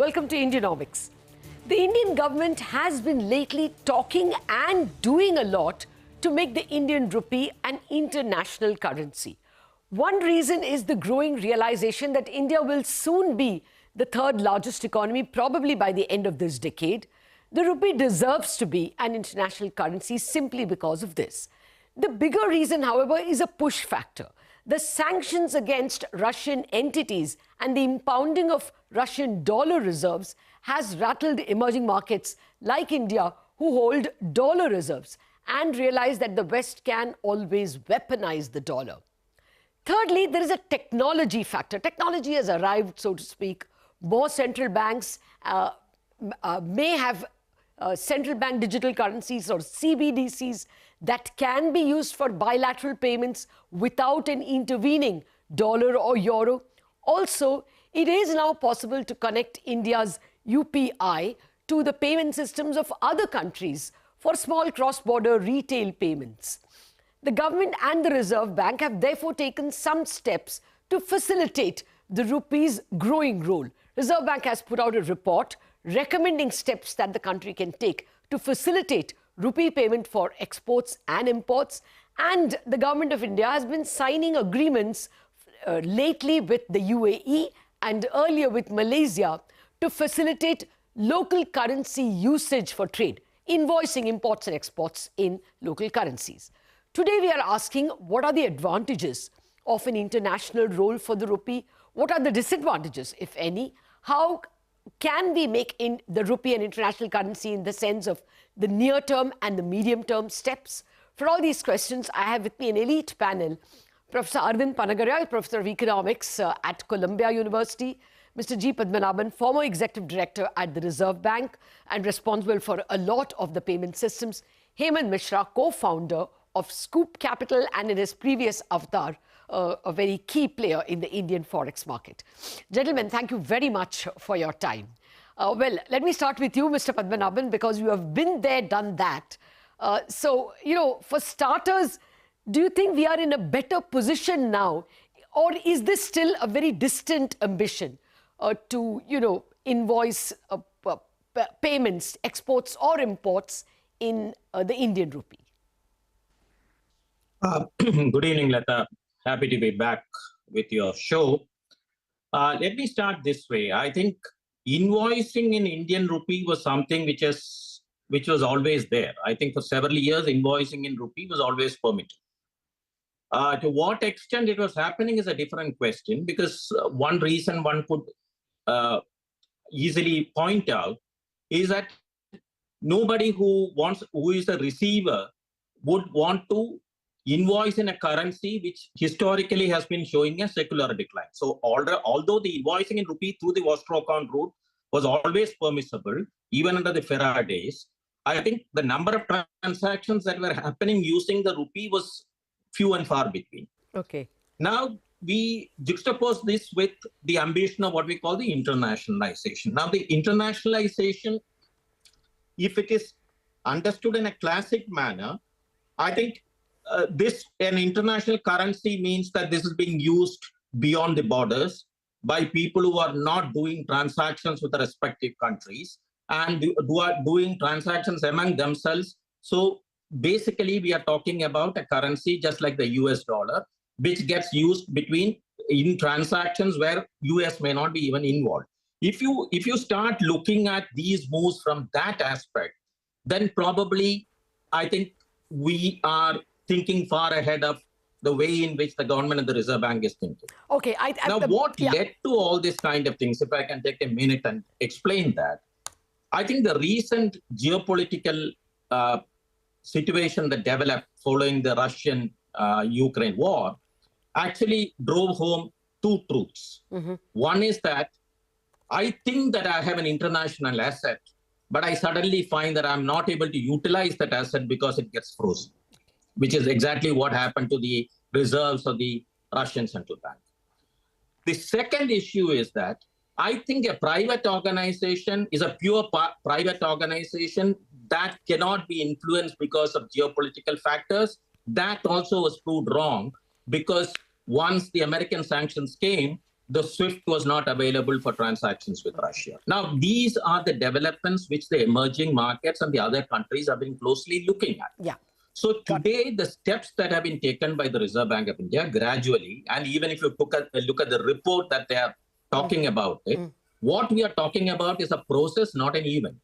welcome to Indianomics. The Indian government has been lately talking and doing a lot to make the Indian rupee an international currency. One reason is the growing realization that India will soon be the third largest economy, probably by the end of this decade. The rupee deserves to be an international currency simply because of this. The bigger reason, however, is a push factor. The sanctions against Russian entities and the impounding of Russian dollar reserves has rattled emerging markets like India, who hold dollar reserves and realize that the West can always weaponize the dollar. Thirdly, there is a technology factor. Technology has arrived, so to speak. More central banks may have central bank digital currencies or CBDCs that can be used for bilateral payments without an intervening dollar or euro. Also, it is now possible to connect India's UPI to the payment systems of other countries for small cross-border retail payments. The government and the Reserve Bank have therefore taken some steps to facilitate the rupee's growing role. Reserve Bank has put out a report recommending steps that the country can take to facilitate rupee payment for exports and imports. And the government of India has been signing agreements lately with the UAE and earlier with Malaysia to facilitate local currency usage for trade, invoicing imports and exports in local currencies. Today we are asking, what are the advantages of an international role for the rupee? What are the disadvantages, if any? How can we make the rupee an international currency in the sense of the near-term and the medium-term steps? For all these questions, I have with me an elite panel. Professor Arvind, Panagariya, Professor of Economics at Columbia University. Mr. G. Padmanabhan, former Executive Director at the Reserve Bank and responsible for a lot of the payment systems. Hemant Mishra, co-founder of SCUBE Capital and in his previous avatar, a very key player in the Indian forex market. Gentlemen, thank you very much for your time. Well, let me start with you, Mr. Padmanabhan, because you have been there, done that. So, for starters, do you think we are in a better position now? Or is this still a very distant ambition to, invoice payments, exports or imports in the Indian rupee? Good evening, Latha. Happy to be back with your show. Let me start this way. I think invoicing in Indian rupee was something which was always there. I think for several years, invoicing in rupee was always permitted. To what extent it was happening is a different question, because one reason one could easily point out is that nobody who is a receiver would want to invoice in a currency which historically has been showing a secular decline. So although the invoicing in rupee through the escrow account route was always permissible, even under the FERA days, I think the number of transactions that were happening using the rupee was few and far between. Okay. Now we juxtapose this with the ambition of what we call the internationalization. Now the internationalization, if it is understood in a classic manner, I think an international currency means that this is being used beyond the borders by people who are not doing transactions with the respective countries and who are doing transactions among themselves. So basically, we are talking about a currency just like the US dollar, which gets used in transactions where US may not be even involved. If you start looking at these moves from that aspect, then probably I think we are thinking far ahead of the way in which the government and the Reserve Bank is thinking. Okay. What led to all this kind of things, if I can take a minute and explain that, I think the recent geopolitical situation that developed following the Russian-Ukraine war actually drove home two truths. Mm-hmm. One is that I think that I have an international asset, but I suddenly find that I'm not able to utilize that asset because it gets frozen, which is exactly what happened to the reserves of the Russian central bank. The second issue is that I think a private organization is a pure private organization that cannot be influenced because of geopolitical factors. That also was proved wrong, because once the American sanctions came, the SWIFT was not available for transactions with Russia. Now, these are the developments which the emerging markets and the other countries have been closely looking at. Yeah. So today, the steps that have been taken by the Reserve Bank of India gradually, and even if you look at the report that they are talking about it, what we are talking about is a process, not an event.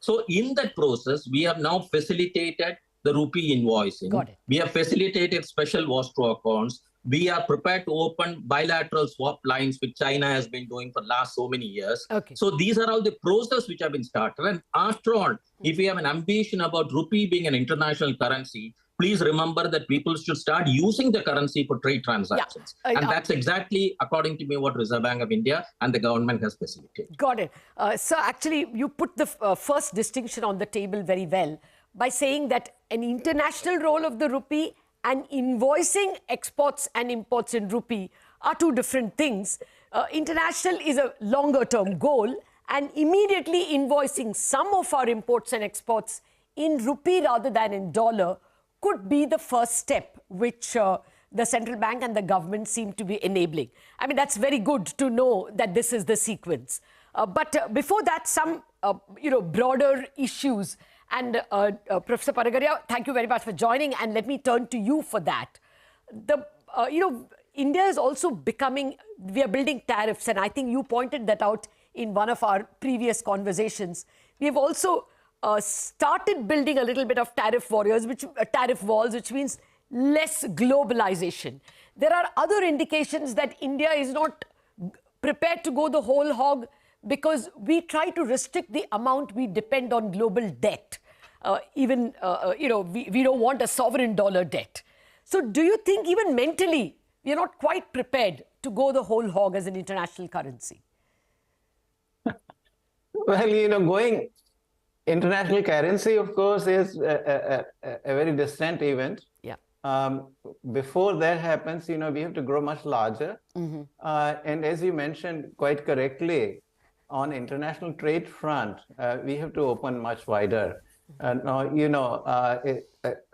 So in that process, we have now facilitated the rupee invoicing. Got it. We have facilitated special escrow accounts. We are prepared to open bilateral swap lines, which China has been doing for the last so many years. Okay. So these are all the processes which have been started. And after all, if we have an ambition about rupee being an international currency, please remember that people should start using the currency for trade transactions. And that's exactly, according to me, what Reserve Bank of India and the government has facilitated. Got it. So actually, you put the first distinction on the table very well by saying that an international role of the rupee and invoicing exports and imports in rupee are two different things. International is a longer term goal, and immediately invoicing some of our imports and exports in rupee rather than in dollar could be the first step which the central bank and the government seem to be enabling. I mean, that's very good to know that this is the sequence. But before that, some broader issues. And Professor Panagariya, thank you very much for joining. And let me turn to you for that. India is also becoming, we are building tariffs. And I think you pointed that out in one of our previous conversations. We have also started building a little bit of tariff walls, which means less globalization. There are other indications that India is not prepared to go the whole hog, because we try to restrict the amount we depend on global debt. We don't want a sovereign dollar debt. So do you think even mentally, we are not quite prepared to go the whole hog as an international currency? Well, going international currency, of course, is a very distant event. Yeah. Before that happens, we have to grow much larger. And as you mentioned quite correctly, on international trade front, we have to open much wider. Now,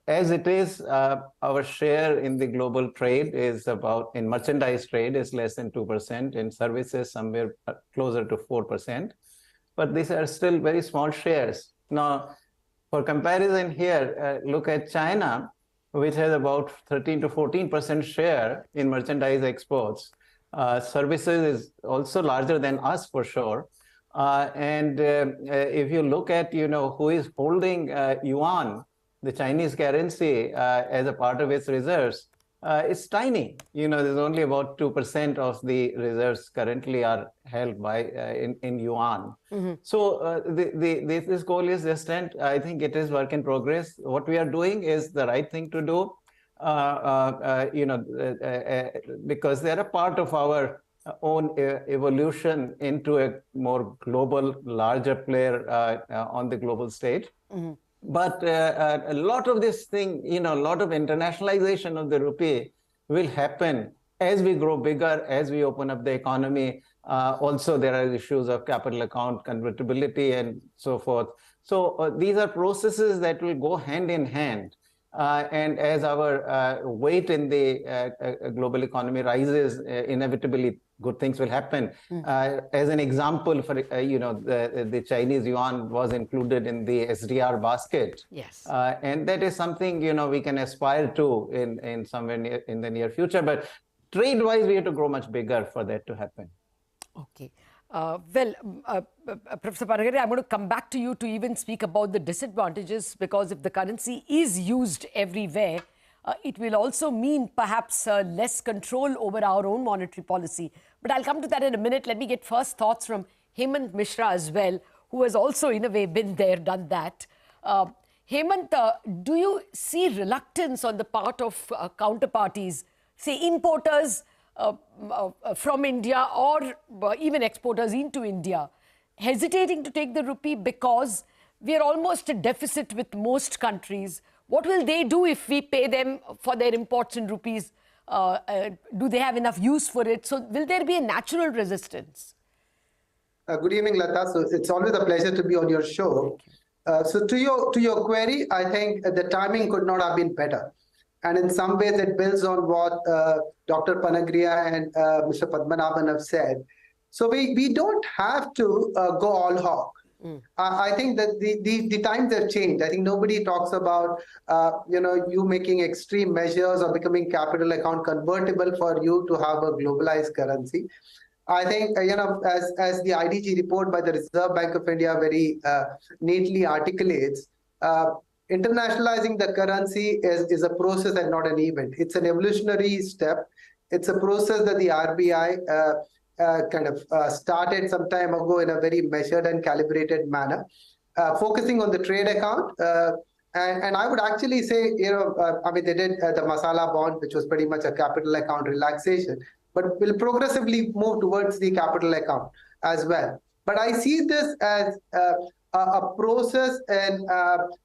as it is, our share in the global trade is in merchandise trade is less than 2%, in services somewhere closer to 4%. But these are still very small shares. Now, for comparison here, look at China, which has about 13 to 14% share in merchandise exports. Services is also larger than us for sure. And if you look at, who is holding yuan, the Chinese currency, as a part of its reserves, it's tiny. There's only about 2% of the reserves currently are held by in yuan. So this goal is distant. I think it is work in progress. What we are doing is the right thing to do. Because they're a part of our own evolution into a more global, larger player on the global stage. But a lot of this thing, a lot of internationalization of the rupee will happen as we grow bigger, as we open up the economy. Also, there are issues of capital account convertibility and so forth. So these are processes that will go hand in hand. And as our weight in the global economy rises, inevitably good things will happen. As an example, for the Chinese yuan was included in the SDR basket. Yes. And that is something we can aspire to in somewhere in the near future. But trade-wise, we have to grow much bigger for that to happen. Okay. Professor Panagariya, I'm going to come back to you to even speak about the disadvantages, because if the currency is used everywhere, it will also mean perhaps less control over our own monetary policy. But I'll come to that in a minute. Let me get first thoughts from Hemant Mishra as well, who has also in a way been there, done that. Hemant, do you see reluctance on the part of counterparties, say importers from India or even exporters into India, hesitating to take the rupee because we are almost at deficit with most countries? What will they do if we pay them for their imports in rupees? Do they have enough use for it? So will there be a natural resistance? Good evening, Latha. So it's always a pleasure to be on your show. So to your query, I think the timing could not have been better. And in some ways, it builds on what Dr. Panagariya and Mr. Padmanabhan have said. So we don't have to go all hog. I think that the times have changed. I think nobody talks about you making extreme measures or becoming capital account convertible for you to have a globalized currency. I think as the IDG report by the Reserve Bank of India very neatly articulates, internationalizing the currency is a process and not an event. It's an evolutionary step. It's a process that the RBI started some time ago in a very measured and calibrated manner, focusing on the trade account. And I would actually say, they did the Masala bond, which was pretty much a capital account relaxation, but will progressively move towards the capital account as well. But I see this as a process and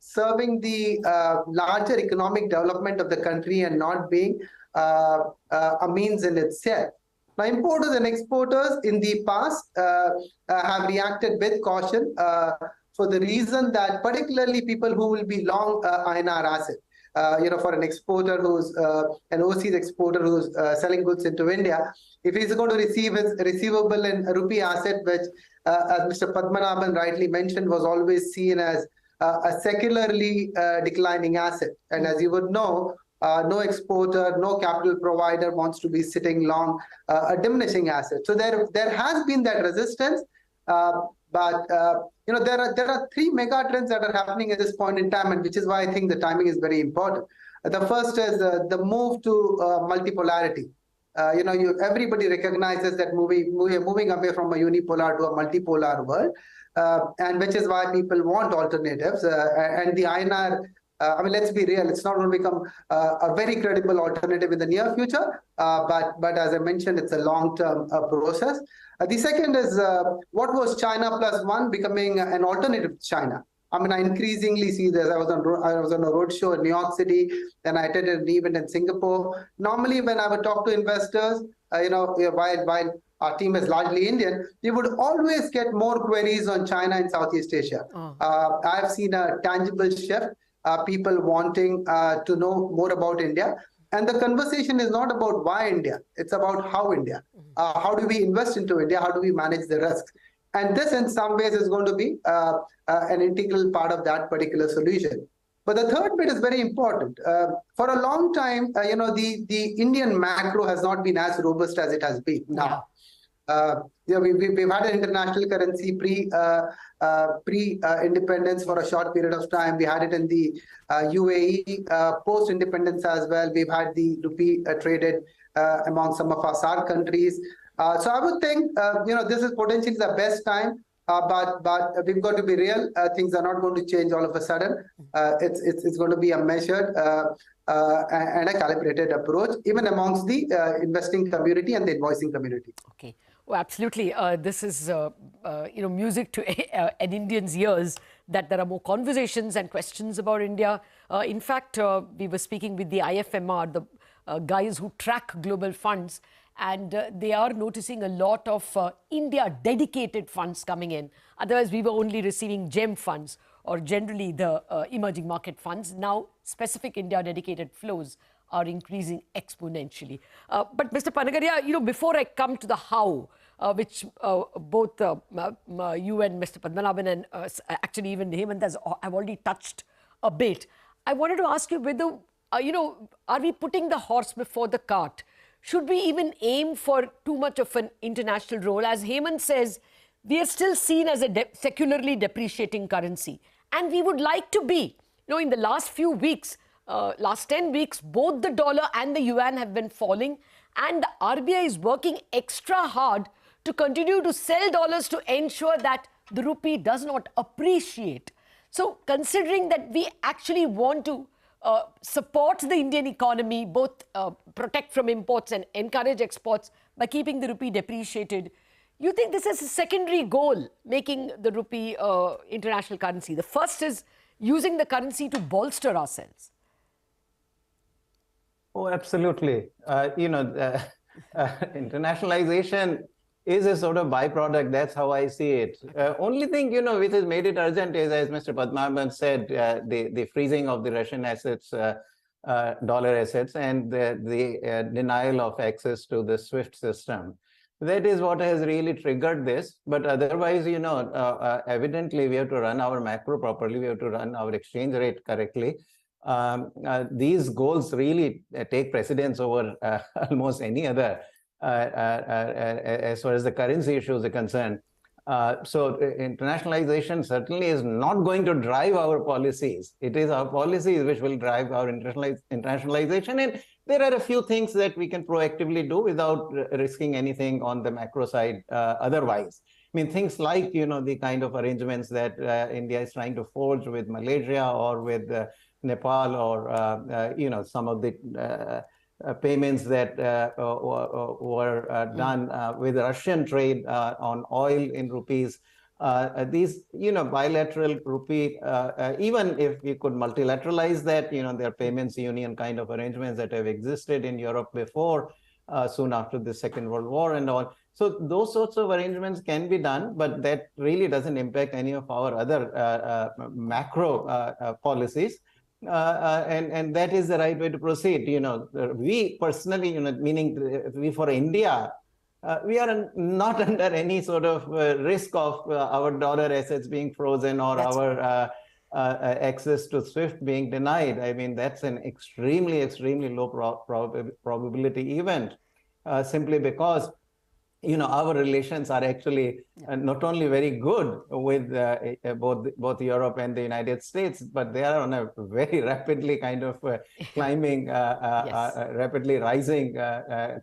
serving the larger economic development of the country and not being a means in itself. Now, importers and exporters in the past have reacted with caution for the reason that particularly people who will be long INR asset, for an exporter who's an overseas exporter who's selling goods into India, if he's going to receive his receivable in a rupee asset, which, as Mr. Padmanabhan rightly mentioned, was always seen as a secularly declining asset. And as you would know, no exporter, no capital provider wants to be sitting long a diminishing asset. So there has been that resistance, but there are three mega trends that are happening at this point in time, and which is why I think the timing is very important. The first is the move to multipolarity. Everybody recognizes that we're moving away from a unipolar to a multipolar world, and which is why people want alternatives. And the INR, let's be real, it's not going to become a very credible alternative in the near future, but as I mentioned, it's a long-term process. The second is what was China plus one becoming an alternative to China. I increasingly see this. I was on a roadshow in New York City, and I attended an event in Singapore. Normally, when I would talk to investors, while our team is largely Indian, we would always get more queries on China and Southeast Asia. I've seen a tangible shift. People wanting to know more about India. And the conversation is not about why India, it's about how India. How do we invest into India? How do we manage the risks? And this in some ways is going to be an integral part of that particular solution. But the third bit is very important. For a long time, the Indian macro has not been as robust as it has been now. We've had an international currency pre-independence for a short period of time. We had it in the UAE post-independence as well. We've had the rupee traded among some of our SAARC countries. So I would think, this is potentially the best time, but we've got to be real. Things are not going to change all of a sudden. It's going to be a measured and a calibrated approach, even amongst the investing community and the invoicing community. Okay. Oh, absolutely. This is, music to an Indian's ears, that there are more conversations and questions about India. In fact, we were speaking with the IFMR, the guys who track global funds, and they are noticing a lot of India-dedicated funds coming in. Otherwise, we were only receiving GEM funds, or generally the emerging market funds. Now, specific India-dedicated flows are increasing exponentially. But Mr. Panagariya, before I come to the how, which both you and Mr. Padmanabhan and actually even Hemant have already touched a bit, I wanted to ask you whether, are we putting the horse before the cart? Should we even aim for too much of an international role? As Hemant says, we are still seen as a secularly depreciating currency. And we would like to be. In the last few weeks, last 10 weeks, both the dollar and the yuan have been falling. And the RBI is working extra hard to continue to sell dollars to ensure that the rupee does not appreciate. So considering that we actually want to support the Indian economy, both protect from imports and encourage exports by keeping the rupee depreciated, you think this is a secondary goal, making the rupee international currency? The first is using the currency to bolster ourselves. Oh, absolutely. Internationalization is a sort of byproduct. That's how I see it. Only thing, which has made it urgent is, as Mr. Padmanabhan said, the freezing of the Russian assets dollar assets and the denial of access to the SWIFT system. That is what has really triggered this. But otherwise, evidently we have to run our macro properly. We have to run our exchange rate correctly. These goals really take precedence over almost any other as far as the currency issues are concerned. So internationalization certainly is not going to drive our policies. It is our policies which will drive our internationalization. And there are a few things that we can proactively do without risking anything on the macro side otherwise. I mean, things like, the kind of arrangements that India is trying to forge with Malaysia or with Nepal or, some of the payments that were done with Russian trade on oil in rupees. These, bilateral rupee, even if we could multilateralize that, there are payments union kind of arrangements that have existed in Europe before, soon after the Second World War and all. So those sorts of arrangements can be done, but that really doesn't impact any of our other macro policies. And that is the right way to proceed. We personally, meaning we for India, we are not under any sort of risk of our dollar assets being frozen or our access to SWIFT being denied. I mean, that's an extremely, extremely low probability event, simply because our relations are actually not only very good with both Europe and the United States, but they are on a very rapidly kind of climbing, rapidly rising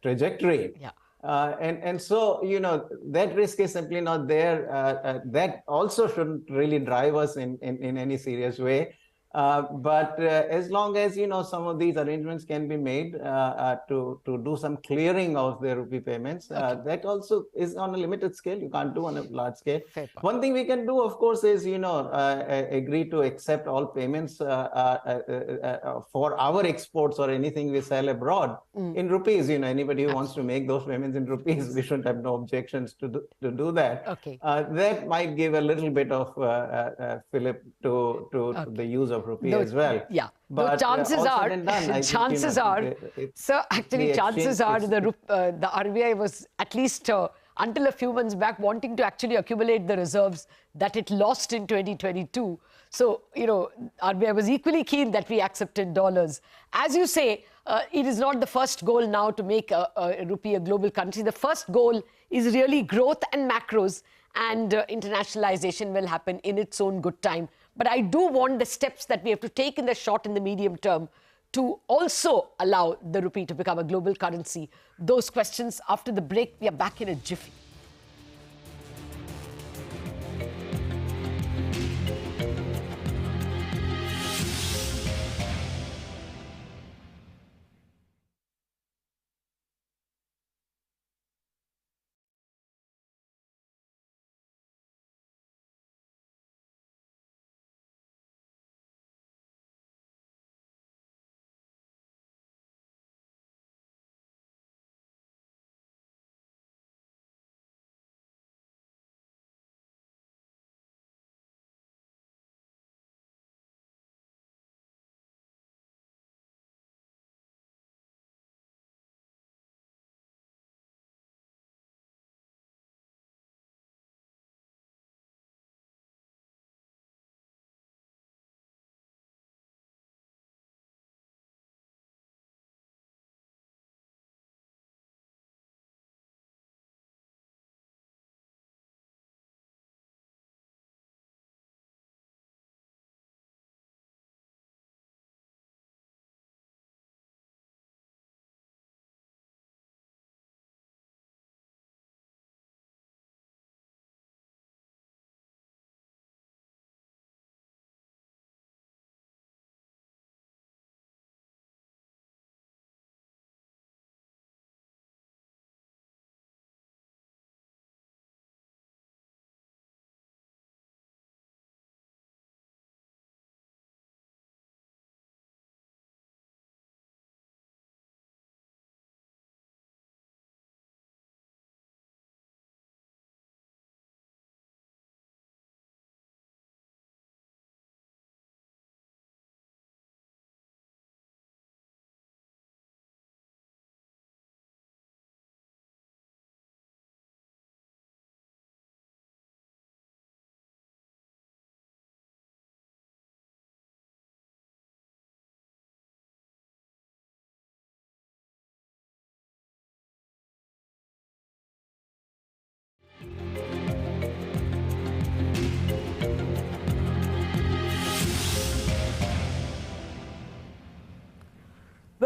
trajectory. Yeah. And so, that risk is simply not there. That also shouldn't really drive us in any serious way. But as long as, some of these arrangements can be made to do some clearing of the rupee payments, that also is on a limited scale. You can't do on a large scale. One thing we can do, of course, is, agree to accept all payments for our exports or anything we sell abroad in rupees. Anybody who wants to make those payments in rupees, we should have no objections to do that. Okay. That might give a little bit of fillip to the use of rupee as well. Yeah, but chances are, chances are, so actually chances are the RBI was at least until a few months back wanting to actually accumulate the reserves that it lost in 2022. So, RBI was equally keen that we accepted dollars. As you say, it is not the first goal now to make a rupee a global country. The first goal is really growth and macros, and internationalization will happen in its own good time. But I do want the steps that we have to take in the short and the medium term to also allow the rupee to become a global currency. Those questions after the break. We are back in a jiffy.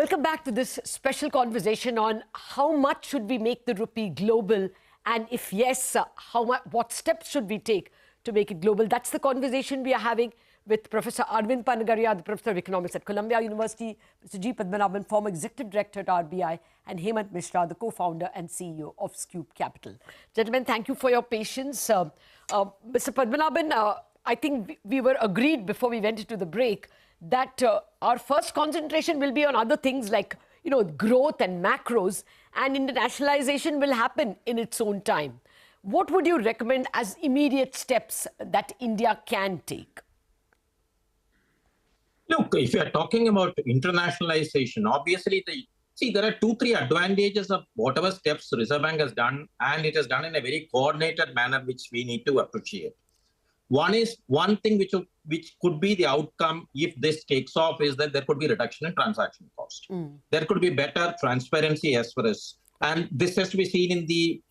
Welcome back to this special conversation on how much should we make the rupee global, and if yes, what steps should we take to make it global? That's the conversation we are having with Professor Arvind Panagariya, the Professor of Economics at Columbia University, Mr. G. Padmanabhan, former Executive Director at RBI, and Hemant Mishra, the co-founder and CEO of SCUBE Capital. Gentlemen, thank you for your patience. Mr. Padmanabhan, I think we were agreed before we went into the break that our first concentration will be on other things like, growth and macros, and internationalization will happen in its own time. What would you recommend as immediate steps that India can take? Look, if you are talking about internationalization, obviously, there are 2-3 advantages of whatever steps Reserve Bank has done, and it has done in a very coordinated manner, which we need to appreciate. One thing which could be the outcome if this takes off is that there could be reduction in transaction cost. There could be better transparency as far as, and this has to be seen in the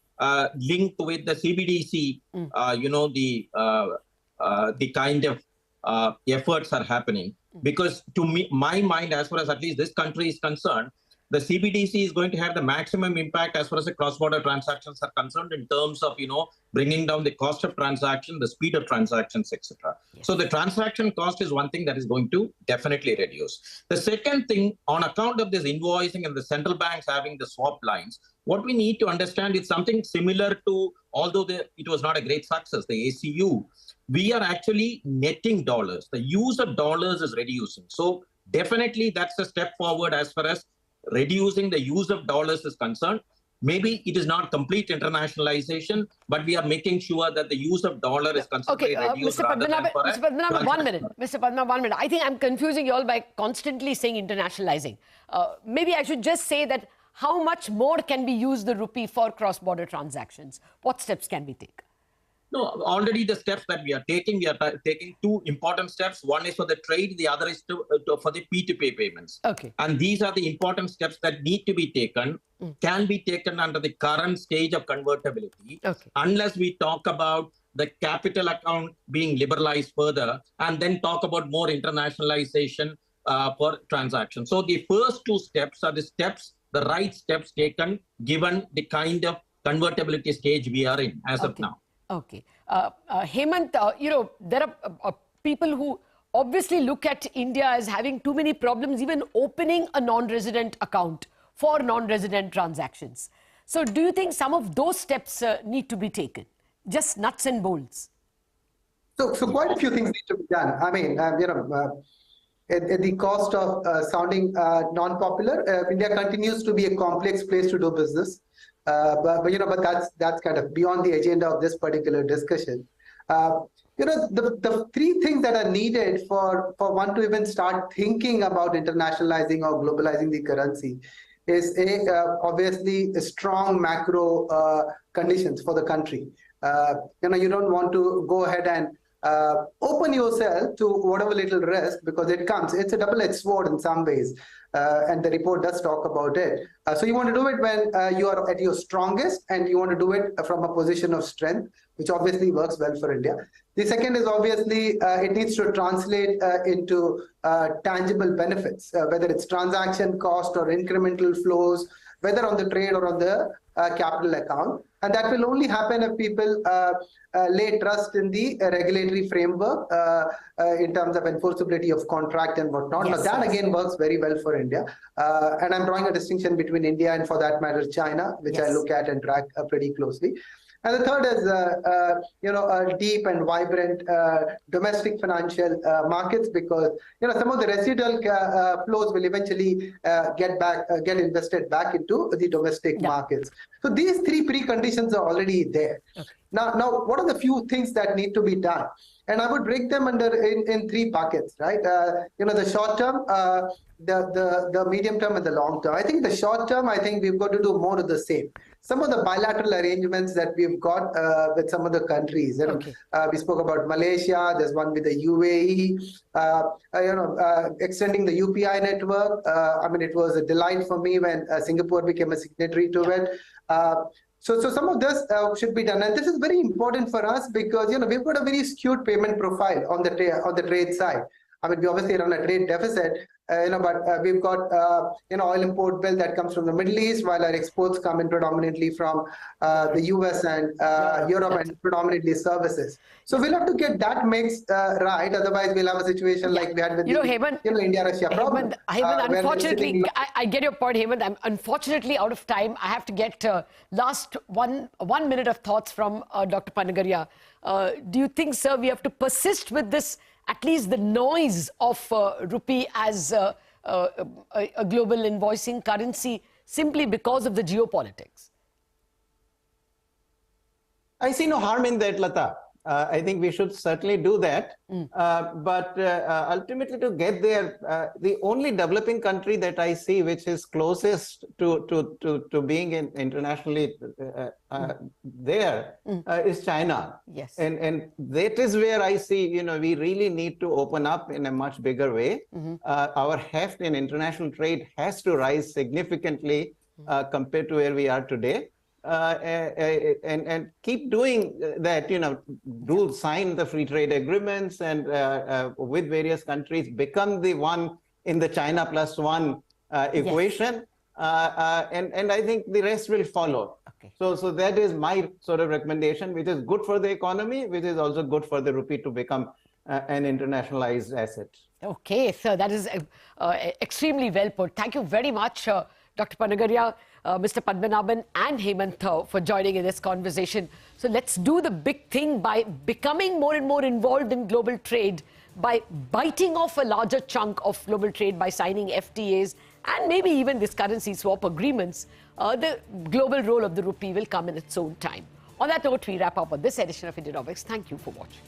link with the CBDC, the kind of efforts are happening. Because to me, my mind, as far as at least this country is concerned, the CBDC is going to have the maximum impact as far as the cross-border transactions are concerned in terms of, bringing down the cost of transaction, the speed of transactions, etc. Yes. So the transaction cost is one thing that is going to definitely reduce. The second thing, on account of this invoicing and the central banks having the swap lines, what we need to understand is something similar to, although it was not a great success, the ACU, we are actually netting dollars. The use of dollars is reducing. So definitely that's a step forward as far as reducing the use of dollars is concerned. Maybe it is not complete internationalization, but we are making sure that the use of dollar is constantly reduced. Mr. Padmanabhan, 1 minute. Mr. Padmanabhan, 1 minute. I think I'm confusing you all by constantly saying internationalizing. Maybe I should just say that how much more can we use the rupee for cross-border transactions? What steps can we take? No, already the steps that we are taking 2 important steps. One is for the trade, the other is for the P2P payments. Okay. And these are the important steps that need to be taken, can be taken under the current stage of convertibility, unless we talk about the capital account being liberalized further, and then talk about more internationalization for transactions. So the first 2 steps are the right steps taken, given the kind of convertibility stage we are in as of now. Okay. Hemant, there are people who obviously look at India as having too many problems, even opening a non-resident account for non-resident transactions. So do you think some of those steps need to be taken? Just nuts and bolts. So quite a few things need to be done. I mean, at the cost of sounding non-popular, India continues to be a complex place to do business. But that's kind of beyond the agenda of this particular discussion. The 3 things that are needed for one to even start thinking about internationalizing or globalizing the currency is obviously a strong macro conditions for the country. You don't want to go ahead and open yourself to whatever little risk, because it's a double-edged sword in some ways. And the report does talk about it. So you want to do it when you are at your strongest, and you want to do it from a position of strength, which obviously works well for India. The second is obviously it needs to translate into tangible benefits, whether it's transaction cost or incremental flows, whether on the trade or on the capital account. And that will only happen if people lay trust in the regulatory framework in terms of enforceability of contract and whatnot. Yes, now that again works very well for India. And I'm drawing a distinction between India and, for that matter, China, which I look at and track pretty closely. And the third is, a deep and vibrant domestic financial markets, because some of the residual flows will eventually get invested back into the domestic markets. So these 3 preconditions are already there. Okay. Now, what are the few things that need to be done? And I would break them in 3 buckets, right? The short term, the medium term, and the long term. I think the short term, we've got to do more of the same. Some of the bilateral arrangements that we've got with some of the countries. We spoke about Malaysia. There's one with the UAE. Extending the UPI network. It was a delight for me when Singapore became a signatory to it. So some of this should be done, and this is very important for us because we've got a very skewed payment profile on the trade side. I mean, we obviously run a trade deficit, but we've got oil import bill that comes from the Middle East, while our exports come in predominantly from the US and Europe, and predominantly services. So we'll have to get that mix right. Otherwise, we'll have a situation like we had with Hemant, India-Russia problem. Hemant, unfortunately, I get your point, Hemant. I'm unfortunately out of time. I have to get last one minute of thoughts from Dr. Panagariya. Do you think, sir, we have to persist with this, at least the noise of rupee as a global invoicing currency, simply because of the geopolitics? I see no harm in that, Latha. I think we should certainly do that. But ultimately, to get there, the only developing country that I see which is closest to being internationally there is China. Yes. And that is where I see, we really need to open up in a much bigger way. Our heft in international trade has to rise significantly compared to where we are today. And keep doing that, do sign the free trade agreements and with various countries, become the one in the China plus one equation. And I think the rest will follow. Okay. So that is my sort of recommendation, which is good for the economy, which is also good for the rupee to become an internationalized asset. Okay, sir, that is extremely well put. Thank you very much, Dr. Panagariya, Mr. Padmanabhan and Hemant for joining in this conversation. So let's do the big thing by becoming more and more involved in global trade, by biting off a larger chunk of global trade, by signing FTAs and maybe even this currency swap agreements. The global role of the rupee will come in its own time. On that note, we wrap up on this edition of Indianomics. Thank you for watching.